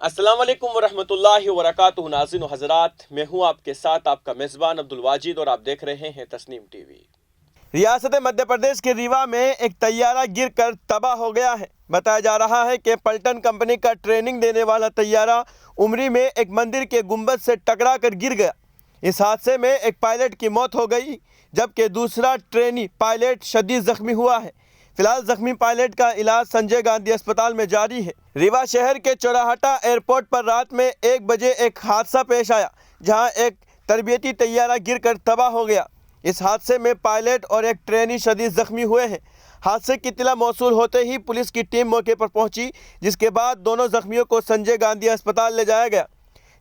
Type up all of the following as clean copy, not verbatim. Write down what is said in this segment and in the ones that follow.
अस्सलाम वालेकुम वरहमतुल्लाहि वबरकातुहू। नाज़रीन व हज़रात, मैं हूं आपके साथ आपका मेज़बान अब्दुल वाजिद और आप देख रहे हैं तस्नीम टीवी। रियासत मध्य प्रदेश के रीवा में एक तैयारा गिरकर तबाह हो गया है। बताया जा रहा है कि पलटन कंपनी का ट्रेनिंग देने वाला तैयारा उमरी में एक मंदिर के गुंबद से टकरा कर गिर गया। इस हादसे में एक पायलट की मौत हो गई, जबकि दूसरा ट्रेनी पायलट शदीद जख्मी हुआ है। फिलहाल जख्मी पायलट का इलाज संजय गांधी अस्पताल में जारी है। रीवा शहर के चौराहाटा एयरपोर्ट पर रात में 1 बजे एक हादसा पेश आया, जहां एक तरबियती तैयारा गिरकर तबाह हो गया। इस हादसे में पायलट और एक ट्रेनी शदीद जख्मी हुए हैं। हादसे की इत्तला मौसूल होते ही पुलिस की टीम मौके पर पहुंची, जिसके बाद दोनों जख्मियों को संजय गांधी अस्पताल ले जाया गया,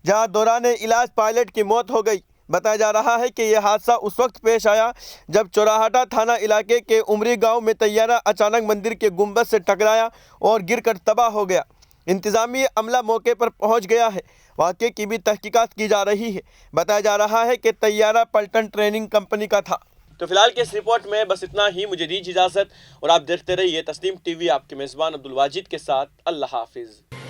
जहां दौरान इलाज पायलट की मौत हो गई। बताया जा रहा है कि यह हादसा उस वक्त पेश आया जब चौराहाटा थाना इलाके के उमरी गांव में तैयारा अचानक मंदिर के गुंबद से टकराया और गिरकर तबाह हो गया। इंतजामी अमला मौके पर पहुंच गया है। वाक़े की भी तहकीकात की जा रही है। बताया जा रहा है कि तैयारा पलटन ट्रेनिंग कंपनी का था। तो फिलहाल के इस रिपोर्ट में बस इतना ही। मुझे दीजिए इजाज़त और आप देखते रहिए तस्नीम टीवी, आपके मेज़बान अब्दुल वाजिद के साथ। अल्लाह हाफिज़।